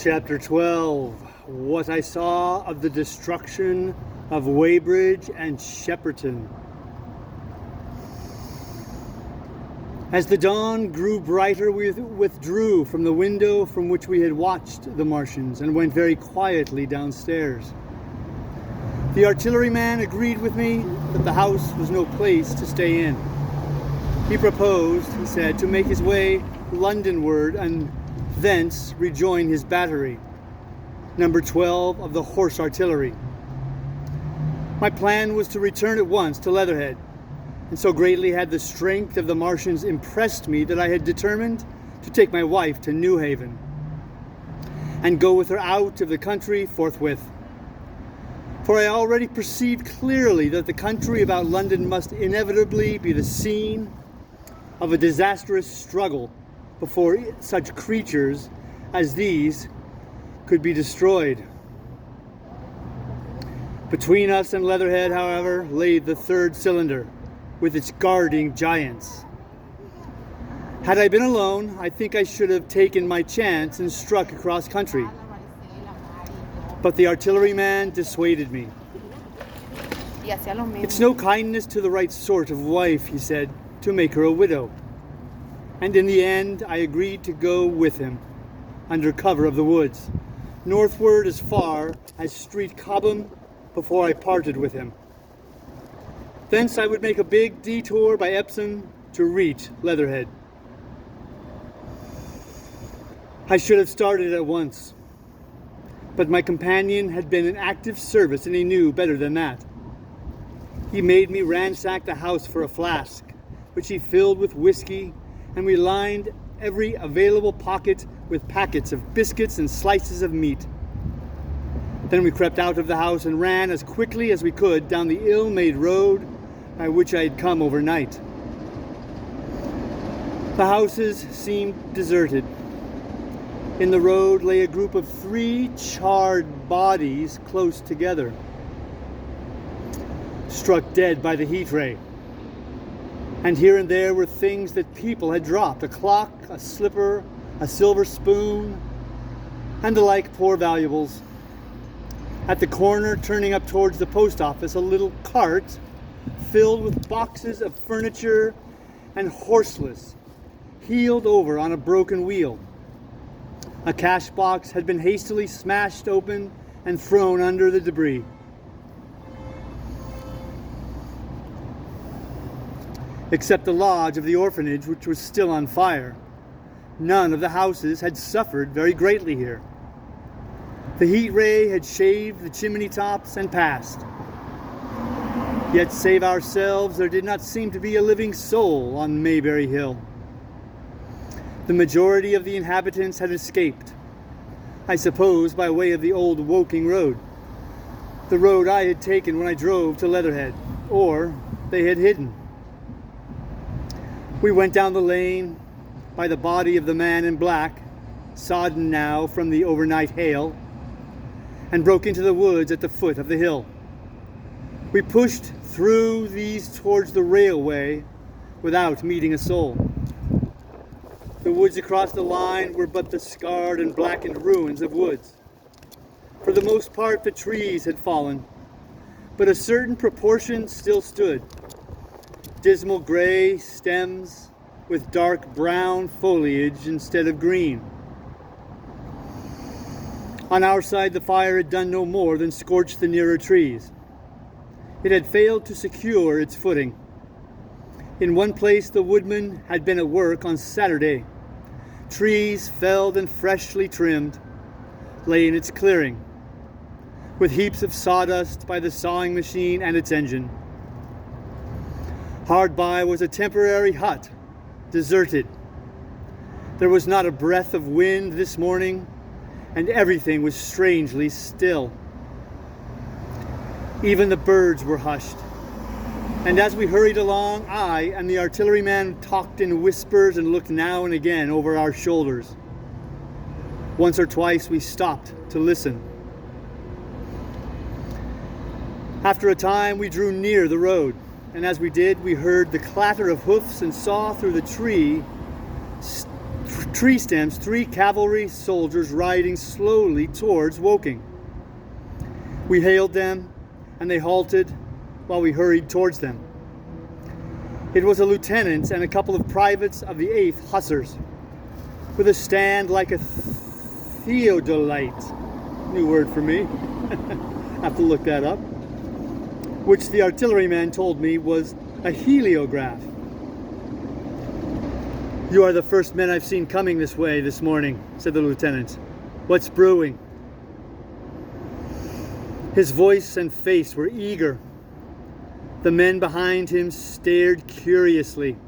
Chapter 12, What I Saw of the Destruction of Weybridge and Shepperton. As the dawn grew brighter, we withdrew from the window from which we had watched the Martians and went very quietly downstairs. The artilleryman agreed with me that the house was no place to stay in. He proposed, he said, to make his way Londonward and thence rejoin his battery, number 12 of the Horse Artillery. My plan was to return at once to Leatherhead, and so greatly had the strength of the Martians impressed me that I had determined to take my wife to New Haven and go with her out of the country forthwith. For I already perceived clearly that the country about London must inevitably be the scene of a disastrous struggle before such creatures as these could be destroyed. Between us and Leatherhead, however, lay the third cylinder, with its guarding giants. Had I been alone, I think I should have taken my chance and struck across country. But the artilleryman dissuaded me. It's no kindness to the right sort of wife, he said, to make her a widow. And in the end, I agreed to go with him, under cover of the woods, northward as far as Street Cobham, before I parted with him. Thence I would make a big detour by Epsom to reach Leatherhead. I should have started at once, but my companion had been in active service and he knew better than that. He made me ransack the house for a flask, which he filled with whiskey, and we lined every available pocket with packets of biscuits and slices of meat. Then we crept out of the house and ran as quickly as we could down the ill-made road by which I had come overnight. The houses seemed deserted. In the road lay a group of 3 charred bodies close together, struck dead by the heat ray. And here and there were things that people had dropped, a clock, a slipper, a silver spoon, and the like poor valuables. At the corner, turning up towards the post office, a little cart filled with boxes of furniture and horseless, heeled over on a broken wheel. A cash box had been hastily smashed open and thrown under the debris. Except the lodge of the orphanage, which was still on fire, none of the houses had suffered very greatly here. The heat ray had shaved the chimney tops and passed. Yet save ourselves, there did not seem to be a living soul on Maybury Hill. The majority of the inhabitants had escaped, I suppose by way of the old Woking road, the road I had taken when I drove to Leatherhead, or they had hidden. We went down the lane by the body of the man in black, sodden now from the overnight hail, and broke into the woods at the foot of the hill. We pushed through these towards the railway without meeting a soul. The woods across the line were but the scarred and blackened ruins of woods. For the most part the trees had fallen, but a certain proportion still stood. Dismal gray stems with dark brown foliage instead of green. On our side the fire had done no more than scorch the nearer trees. It had failed to secure its footing. In one place the woodman had been at work on Saturday. Trees felled and freshly trimmed lay in its clearing, with heaps of sawdust by the sawing machine and its engine. Hard by was a temporary hut, deserted. There was not a breath of wind this morning, and everything was strangely still. Even the birds were hushed. And as we hurried along, I and the artilleryman talked in whispers and looked now and again over our shoulders. Once or twice we stopped to listen. After a time we drew near the road, and as we did, we heard the clatter of hoofs and saw through the tree stems, 3 cavalry soldiers riding slowly towards Woking. We hailed them, and they halted while we hurried towards them. It was a lieutenant and a couple of privates of the 8th Hussars, with a stand like a theodolite, new word for me, have to look that up, which the artilleryman told me was a heliograph. "You are the first men I've seen coming this way this morning," said the lieutenant. "What's brewing?" His voice and face were eager. The men behind him stared curiously.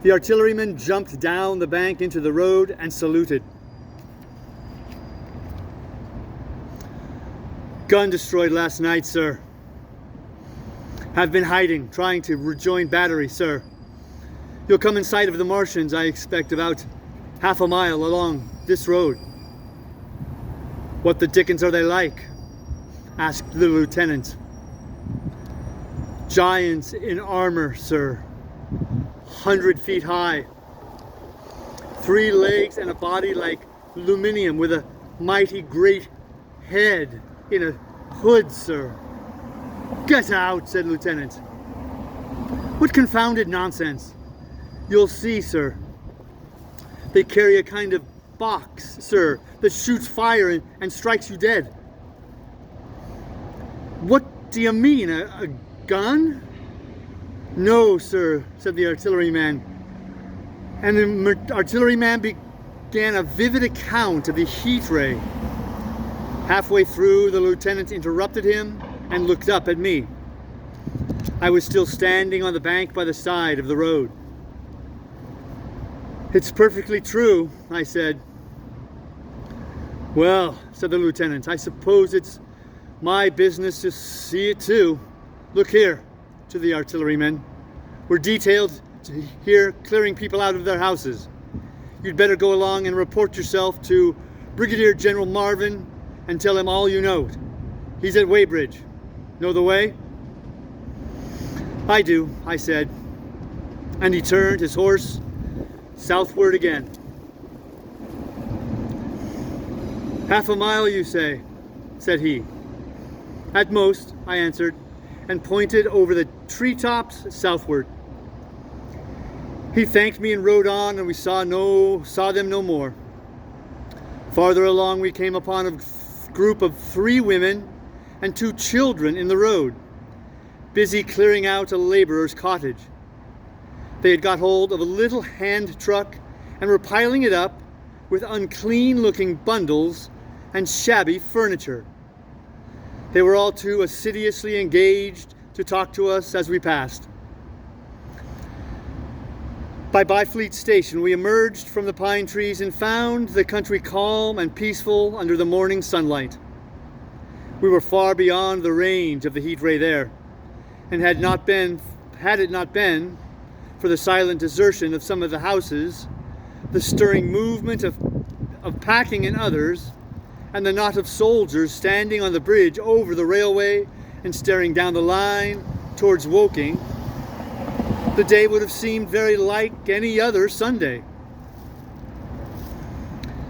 The artilleryman jumped down the bank into the road and saluted. "Gun destroyed last night, sir. Have been hiding, trying to rejoin battery, sir. You'll come in sight of the Martians, I expect, about half a mile along this road." "What the dickens are they like?" asked the lieutenant. "Giants in armor, sir. 100 feet high. 3 legs and a body like aluminium with a mighty great head in a hood, sir." "Get out," said Lieutenant. "What confounded nonsense." "You'll see, sir. They carry a kind of box, sir, that shoots fire and strikes you dead." "What do you mean, a gun?" "No, sir," said the artilleryman. And the artilleryman began a vivid account of the heat ray. Halfway through, the lieutenant interrupted him and looked up at me. I was still standing on the bank by the side of the road. "It's perfectly true," I said. "Well," said the lieutenant, "I suppose it's my business to see it too. Look here," to the artillerymen. "We're detailed here clearing people out of their houses. You'd better go along and report yourself to Brigadier General Marvin and tell him all you know. He's at Weybridge. Know the way?" "I do," I said, and he turned his horse southward again. "Half a mile, you say?" said he. "At most," I answered, and pointed over the treetops southward. He thanked me and rode on, and we saw them no more. Farther along, we came upon a group of 3 women and 2 children in the road, busy clearing out a laborer's cottage. They had got hold of a little hand truck and were piling it up with unclean-looking bundles and shabby furniture. They were all too assiduously engaged to talk to us as we passed. By Byfleet Station, we emerged from the pine trees and found the country calm and peaceful under the morning sunlight. We were far beyond the range of the heat ray there, and had it not been for the silent desertion of some of the houses, the stirring movement of packing in others, and the knot of soldiers standing on the bridge over the railway and staring down the line towards Woking, the day would have seemed very like any other Sunday.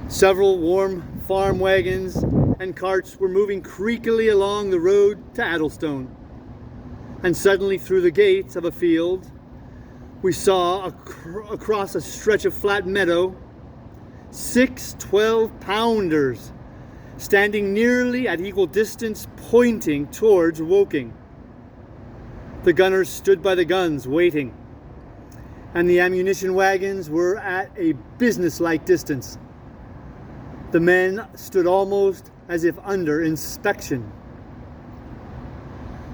Several warm farm wagons and carts were moving creakily along the road to Addlestone, and suddenly through the gates of a field we saw across a stretch of flat meadow 6 12-pounders standing nearly at equal distance, pointing towards Woking. The gunners stood by the guns, waiting, and the ammunition wagons were at a businesslike distance. The men stood almost as if under inspection.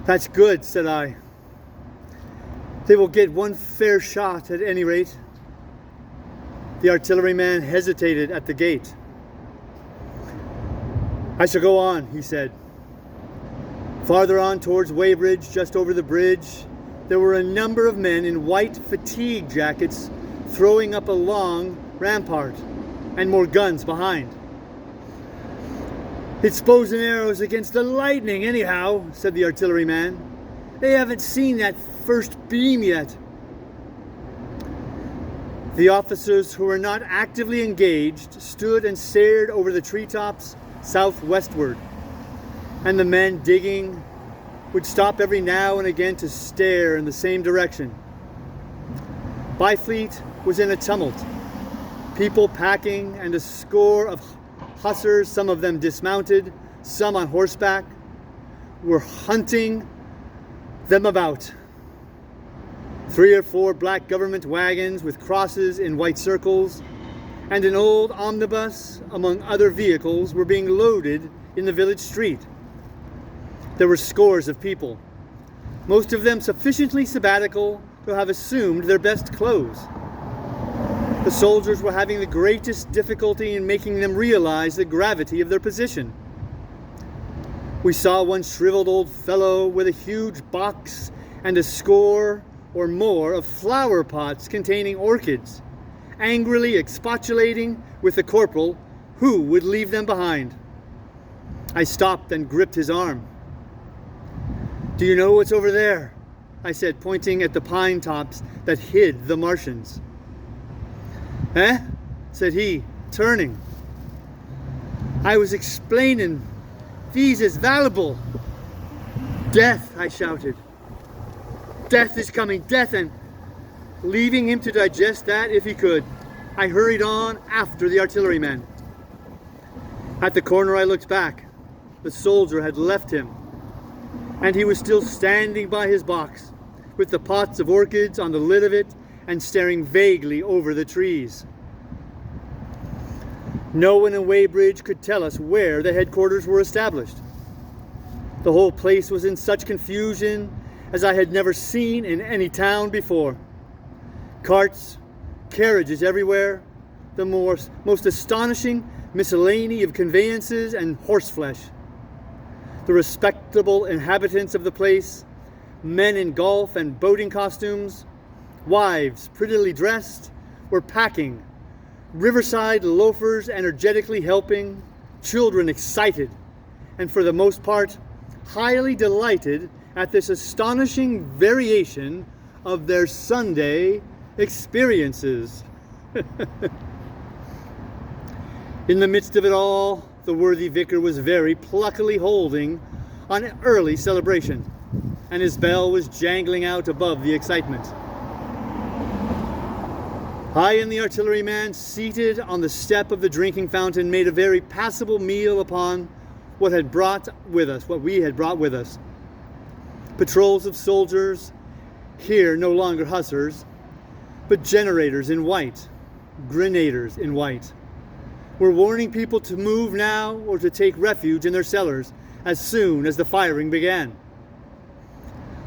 "That's good," said I. "They will get one fair shot at any rate." The artilleryman hesitated at the gate. "I shall go on," he said. Farther on towards Weybridge, just over the bridge, there were a number of men in white fatigue jackets throwing up a long rampart, and more guns behind. "It's bows and arrows against the lightning anyhow," said the artilleryman. "They haven't seen that first beam yet." The officers who were not actively engaged stood and stared over the treetops southwestward, and the men digging would stop every now and again to stare in the same direction. Byfleet was in a tumult, people packing, and a score of hussars, some of them dismounted, some on horseback, were hunting them about. 3 or 4 black government wagons with crosses in white circles and an old omnibus, among other vehicles, were being loaded in the village street. There were scores of people, most of them sufficiently sabbatical to have assumed their best clothes. The soldiers were having the greatest difficulty in making them realize the gravity of their position. We saw one shriveled old fellow with a huge box and a score or more of flower pots containing orchids, angrily expostulating with the corporal who would leave them behind. I stopped and gripped his arm. "Do you know what's over there?" I said, pointing at the pine tops that hid the Martians. "Eh?" said he, turning. "I was explaining. These is valuable." "Death," I shouted. "Death is coming, death," and leaving him to digest that if he could, I hurried on after the artilleryman. At the corner I looked back. The soldier had left him, and he was still standing by his box, with the pots of orchids on the lid of it and staring vaguely over the trees. No one in Weybridge could tell us where the headquarters were established. The whole place was in such confusion as I had never seen in any town before. Carts, carriages everywhere, the most astonishing miscellany of conveyances and horseflesh. The respectable inhabitants of the place, men in golf and boating costumes, wives prettily dressed, were packing, riverside loafers energetically helping, children excited, and for the most part highly delighted at this astonishing variation of their Sunday experiences. In the midst of it all, the worthy vicar was very pluckily holding an early celebration, and his bell was jangling out above the excitement. I and the artilleryman, seated on the step of the drinking fountain, made a very passable meal upon what we had brought with us. Patrols of soldiers, here no longer hussars, but generators in white, grenadiers in white, were warning people to move now or to take refuge in their cellars as soon as the firing began.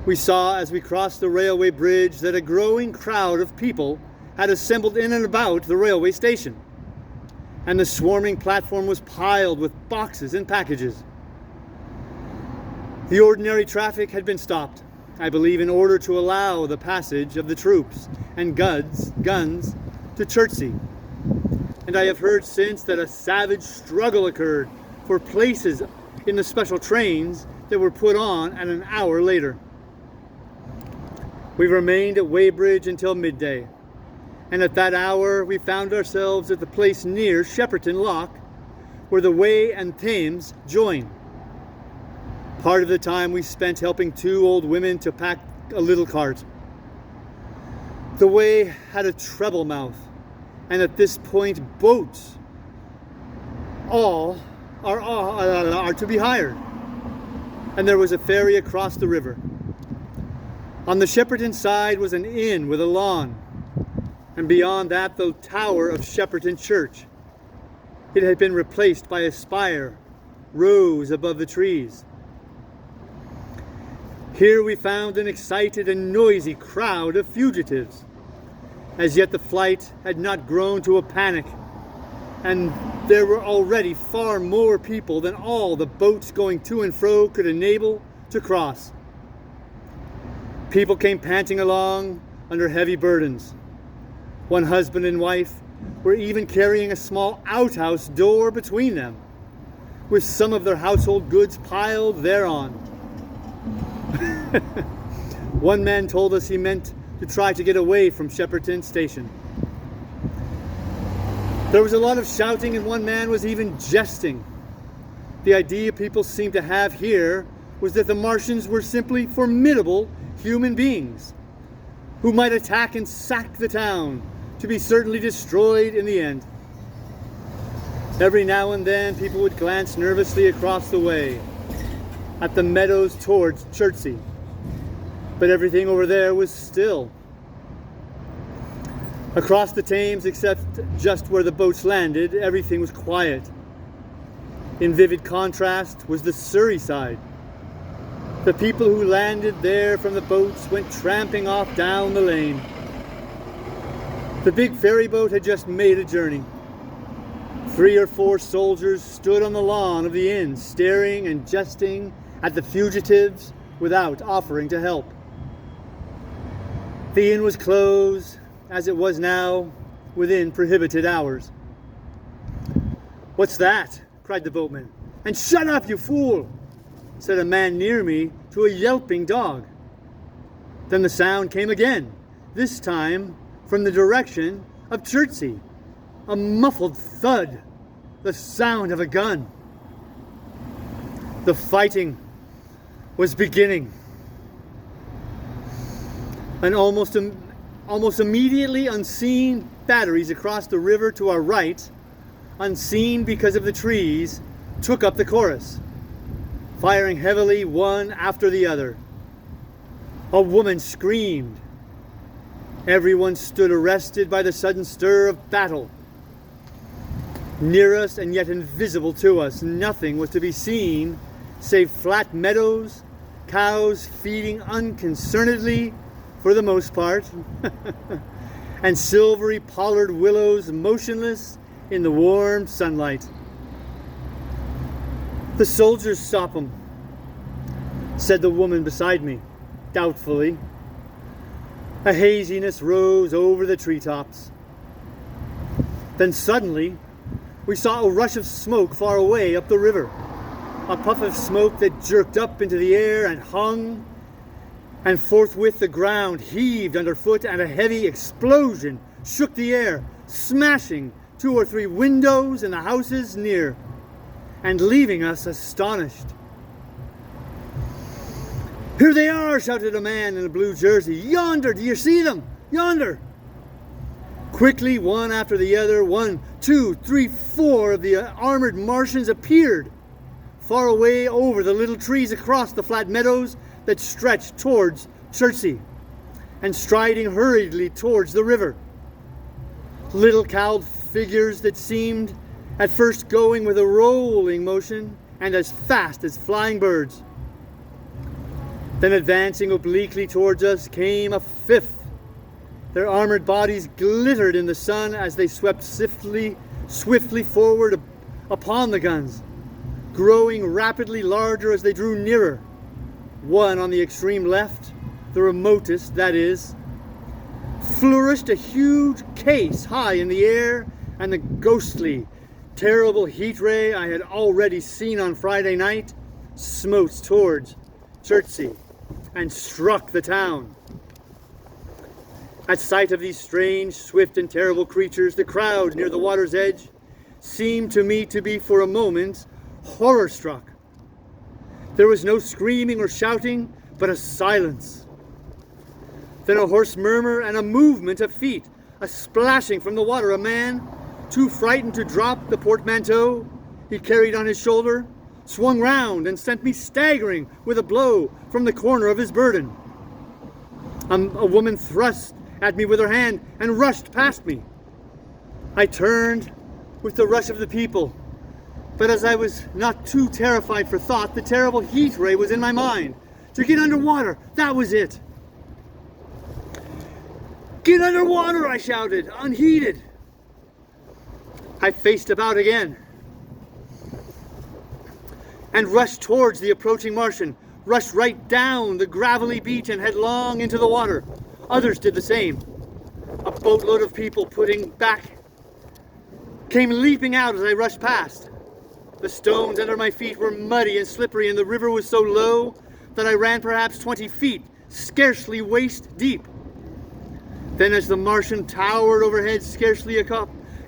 We saw as we crossed the railway bridge that a growing crowd of people had assembled in and about the railway station, and the swarming platform was piled with boxes and packages. The ordinary traffic had been stopped, I believe, in order to allow the passage of the troops and guns to Chertsey. And I have heard since that a savage struggle occurred for places in the special trains that were put on at an hour later. We remained at Weybridge until midday, and at that hour we found ourselves at the place near Shepperton Lock, where the Wey and Thames join. Part of the time we spent helping 2 old women to pack a little cart. The Wey had a treble mouth, and at this point boats all are to be hired, and there was a ferry across the river. On the Shepperton side was an inn with a lawn, and beyond that the tower of Shepperton Church. It had been replaced by a spire, rose above the trees. Here we found an excited and noisy crowd of fugitives. As yet the flight had not grown to a panic, and there were already far more people than all the boats going to and fro could enable to cross. People came panting along under heavy burdens. One husband and wife were even carrying a small outhouse door between them, with some of their household goods piled thereon. One man told us he meant to try to get away from Shepperton station, There was a lot of shouting, and one man was even jesting. The idea people seemed to have here was that the Martians were simply formidable human beings who might attack and sack the town, to be certainly destroyed in the end. Every now and then people would glance nervously across the way at the meadows towards Chertsey, but everything over there was still. Across the Thames, except just where the boats landed, everything was quiet. In vivid contrast was the Surrey side. The people who landed there from the boats went tramping off down the lane. The big ferry boat had just made a journey. 3 or 4 soldiers stood on the lawn of the inn, staring and jesting at the fugitives without offering to help. The inn was closed, as it was now, within prohibited hours. "What's that?" cried the boatman. "And shut up, you fool!" said a man near me to a yelping dog. Then the sound came again, this time from the direction of Chertsey. A muffled thud, the sound of a gun. The was beginning. And almost immediately unseen batteries across the river to our right, unseen because of the trees, took up the chorus, firing heavily one after the other. A woman screamed. Everyone stood arrested by the sudden stir of battle. Near us and yet invisible to us, nothing was to be seen save flat meadows, cows feeding unconcernedly for the most part, and silvery pollard willows motionless in the warm sunlight. "The soldiers stop 'em," said the woman beside me, doubtfully. A haziness rose over the treetops. Then suddenly, we saw a rush of smoke far away up the river. A puff of smoke that jerked up into the air and hung, and forthwith the ground heaved underfoot, and a heavy explosion shook the air, smashing 2 or 3 windows in the houses near, and leaving us astonished. "Here they are!" shouted a man in a blue jersey. "Yonder! Do you see them? Yonder!" Quickly, one after the other, 1, 2, 3, 4 of the armored Martians appeared, far away over the little trees across the flat meadows that stretched towards Chertsey, and striding hurriedly towards the river. Little cowled figures that seemed at first going with a rolling motion and as fast as flying birds. Then advancing obliquely towards us came a 5th. Their armored bodies glittered in the sun as they swept swiftly forward upon the guns, growing rapidly larger as they drew nearer. One on the extreme left, the remotest, that is, flourished a huge case high in the air, and the ghostly, terrible heat ray I had already seen on Friday night smote towards Chertsey and struck the town. At sight of these strange, swift, and terrible creatures, the crowd near the water's edge seemed to me to be for a moment horror-struck. There was no screaming or shouting, but a silence. Then a hoarse murmur and a movement of feet, a splashing from the water. A man, too frightened to drop the portmanteau he carried on his shoulder, swung round and sent me staggering with a blow from the corner of his burden. A woman thrust at me with her hand and rushed past me. I turned with the rush of the people, but as I was not too terrified for thought, the terrible heat ray was in my mind. To get underwater, that was it. "Get under water!" I shouted, unheeded. I faced about again and rushed towards the approaching Martian, rushed right down the gravelly beach and headlong into the water. Others did the same. A boatload of people putting back came leaping out as I rushed past. The stones under my feet were muddy and slippery, and the river was so low that I ran perhaps 20 feet, scarcely waist deep. Then as the Martian towered overhead, scarcely a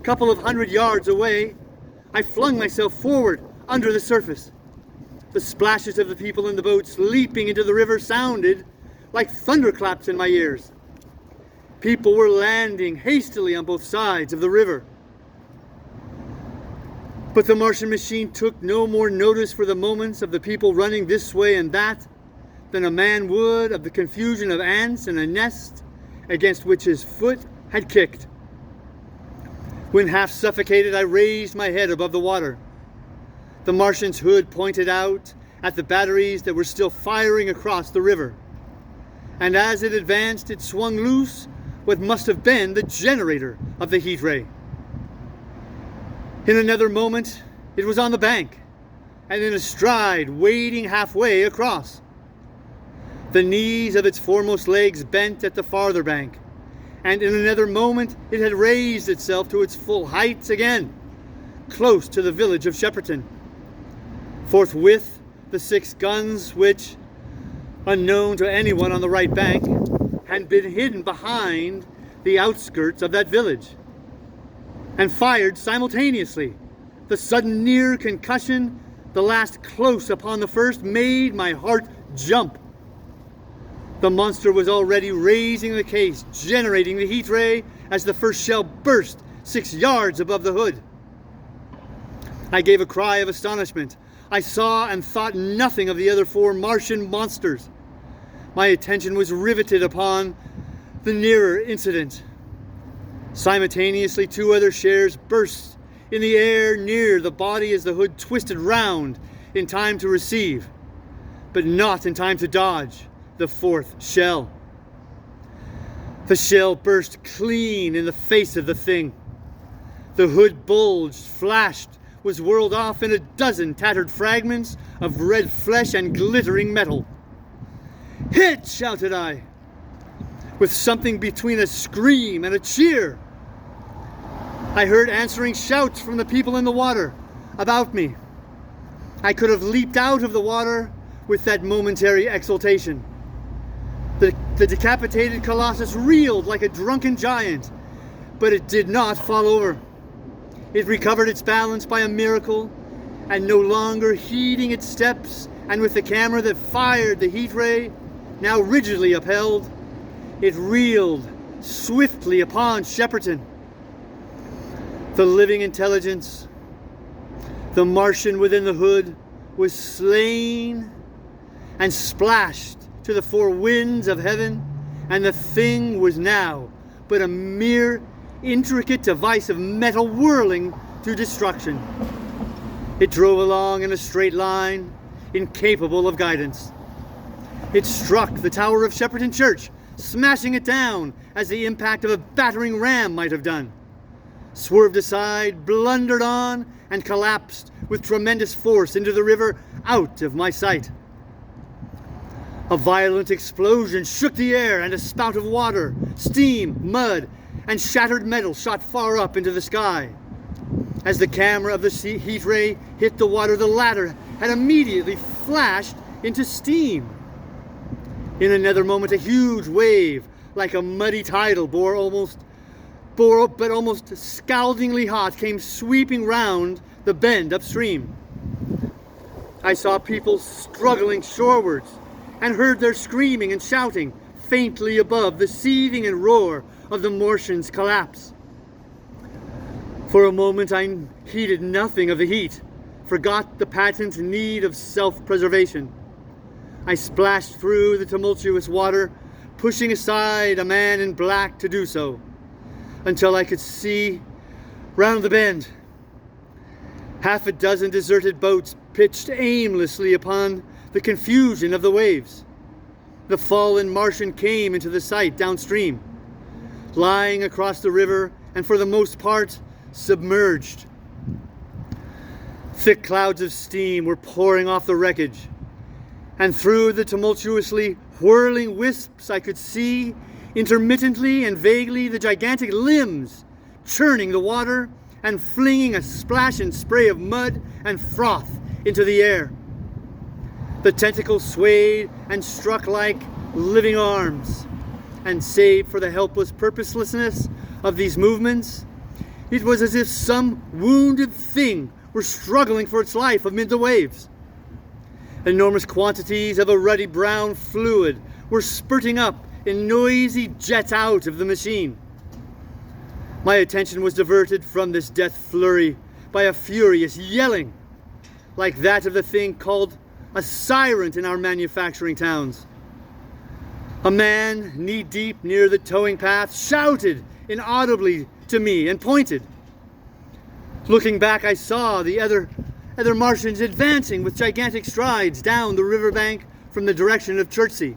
couple of 100 yards away, I flung myself forward under the surface. The splashes of the people in the boats leaping into the river sounded like thunderclaps in my ears. People were landing hastily on both sides of the river. But the Martian machine took no more notice for the moments of the people running this way and that than a man would of the confusion of ants in a nest against which his foot had kicked. When half suffocated, I raised my head above the water. The Martian's hood pointed out at the batteries that were still firing across the river. And as it advanced, it swung loose what must have been the generator of the heat ray. In another moment, it was on the bank, and in a stride, wading halfway across. The knees of its foremost legs bent at the farther bank, and in another moment, it had raised itself to its full heights again, close to the village of Shepperton. Forthwith, the 6 guns which, unknown to anyone on the right bank, had been hidden behind the outskirts of that village, and fired simultaneously. The sudden near concussion, the last close upon the first, made my heart jump. The monster was already raising the case, generating the heat ray as the first shell burst 6 yards above the hood. I gave a cry of astonishment. I saw and thought nothing of the other 4 Martian monsters. My attention was riveted upon the nearer incident. Simultaneously, 2 other shares burst in the air near the body as the hood twisted round in time to receive, but not in time to dodge the 4th shell. The shell burst clean in the face of the thing. The hood bulged, flashed, was whirled off in a dozen tattered fragments of red flesh and glittering metal. "Hit!" shouted I, with something between a scream and a cheer. I heard answering shouts from the people in the water about me. I could have leaped out of the water with that momentary exultation. The decapitated colossus reeled like a drunken giant, but it did not fall over. It recovered its balance by a miracle, and no longer heeding its steps, and with the camera that fired the heat ray now rigidly upheld, it reeled swiftly upon Shepperton. The living intelligence, the Martian within the hood, was slain and splashed to the 4 winds of heaven, and the thing was now but a mere intricate device of metal whirling to destruction. It drove along in a straight line, incapable of guidance. It struck the tower of Shepperton Church, smashing it down as the impact of a battering ram might have done, swerved aside, blundered on, and collapsed with tremendous force into the river out of my sight. A violent explosion shook the air, and a spout of water, steam, mud, and shattered metal shot far up into the sky. As the camera of the heat ray hit the water, the latter had immediately flashed into steam. In another moment, a huge wave, like a muddy tidal, but almost scaldingly hot, came sweeping round the bend upstream. I saw people struggling shorewards, and heard their screaming and shouting faintly above the seething and roar of the Martian's collapse. For a moment I heeded nothing of the heat, forgot the patent need of self-preservation. I splashed through the tumultuous water, pushing aside a man in black to do so, until I could see round the bend. Half a dozen deserted boats pitched aimlessly upon the confusion of the waves. The fallen Martian came into the sight downstream, lying across the river and for the most part submerged. Thick clouds of steam were pouring off the wreckage, and through the tumultuously whirling wisps I could see intermittently and vaguely the gigantic limbs churning the water and flinging a splash and spray of mud and froth into the air. The tentacles swayed and struck like living arms, and save for the helpless purposelessness of these movements, It was as if some wounded thing were struggling for its life amid the waves. Enormous quantities of a ruddy brown fluid were spurting up in noisy jets out of the machine. My attention was diverted from this death flurry by a furious yelling, like that of the thing called a siren in our manufacturing towns. A man, knee-deep near the towing path, shouted inaudibly to me and pointed. Looking back, I saw the other Martians advancing with gigantic strides down the riverbank from the direction of Chertsey.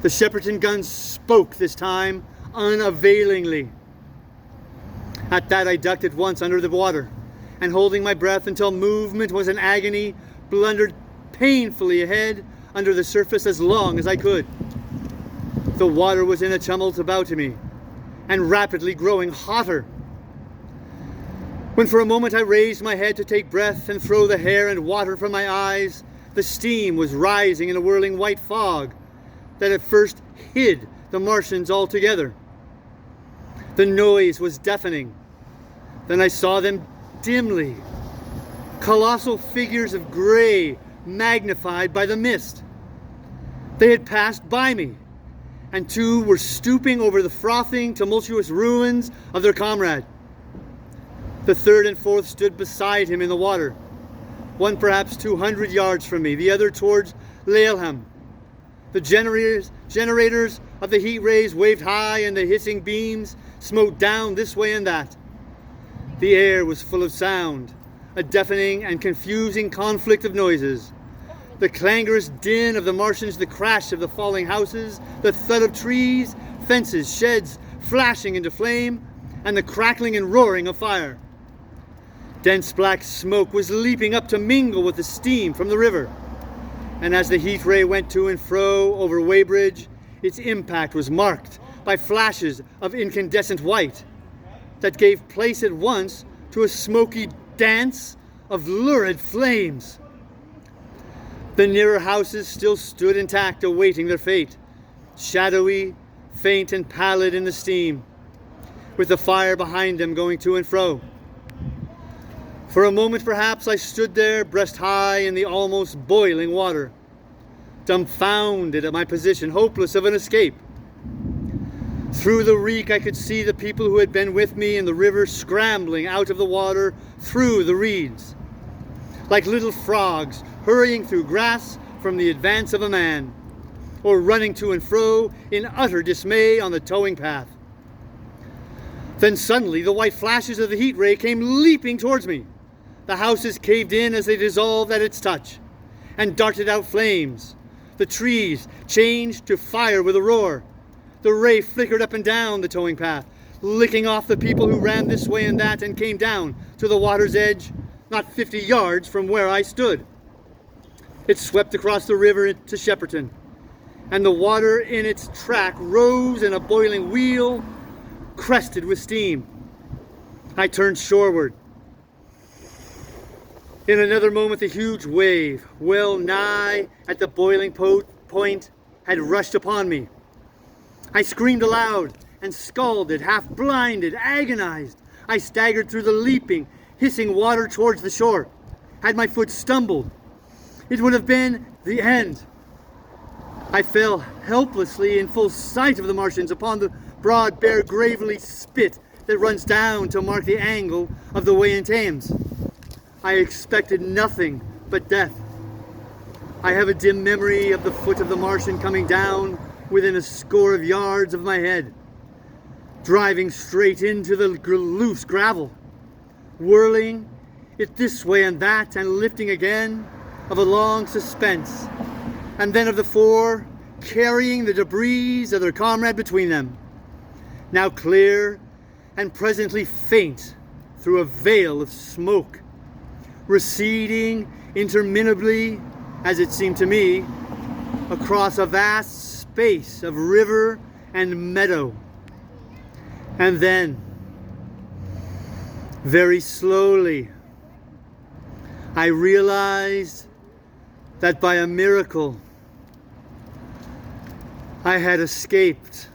The Shepperton guns spoke this time unavailingly. At that, I ducked at once under the water, and holding my breath until movement was an agony, blundered painfully ahead under the surface as long as I could. The water was in a tumult about me, and rapidly growing hotter. When for a moment I raised my head to take breath and throw the hair and water from my eyes, the steam was rising in a whirling white fog that at first hid the Martians altogether. The noise was deafening. Then I saw them dimly, colossal figures of gray magnified by the mist. They had passed by me, and two were stooping over the frothing, tumultuous ruins of their comrade. The third and fourth stood beside him in the water, one perhaps 200 yards from me, the other towards Laleham. The generators of the heat rays waved high, and the hissing beams smote down this way and that. The air was full of sound, a deafening and confusing conflict of noises. The clangorous din of the Martians, the crash of the falling houses, the thud of trees, fences, sheds flashing into flame, and the crackling and roaring of fire. Dense black smoke was leaping up to mingle with the steam from the river, and as the heat ray went to and fro over Weybridge, its impact was marked by flashes of incandescent white that gave place at once to a smoky dance of lurid flames. The nearer houses still stood intact, awaiting their fate, shadowy, faint and pallid in the steam, with the fire behind them going to and fro. For a moment, perhaps, I stood there, breast high in the almost boiling water, dumbfounded at my position, hopeless of an escape. Through the reek, I could see the people who had been with me in the river scrambling out of the water through the reeds, like little frogs hurrying through grass from the advance of a man, or running to and fro in utter dismay on the towing path. Then suddenly the white flashes of the heat ray came leaping towards me. The houses caved in as they dissolved at its touch, and darted out flames. The trees changed to fire with a roar. The ray flickered up and down the towing path, licking off the people who ran this way and that, and came down to the water's edge, not 50 yards from where I stood. It swept across the river to Shepperton, and the water in its track rose in a boiling wheel, crested with steam. I turned shoreward. In another moment, the huge wave, well nigh at the boiling point, had rushed upon me. I screamed aloud and scalded, half blinded, agonized. I staggered through the leaping, hissing water towards the shore. Had my foot stumbled, it would have been the end. I fell helplessly in full sight of the Martians upon the broad, bare, gravelly spit that runs down to mark the angle of the way in Thames. I expected nothing but death. I have a dim memory of the foot of the Martian coming down within a score of yards of my head, driving straight into the loose gravel, whirling it this way and that, and lifting again, of a long suspense, and then of the four carrying the debris of their comrade between them, now clear and presently faint through a veil of smoke, receding interminably, as it seemed to me, across a vast space of river and meadow. And then, very slowly, I realized that by a miracle I had escaped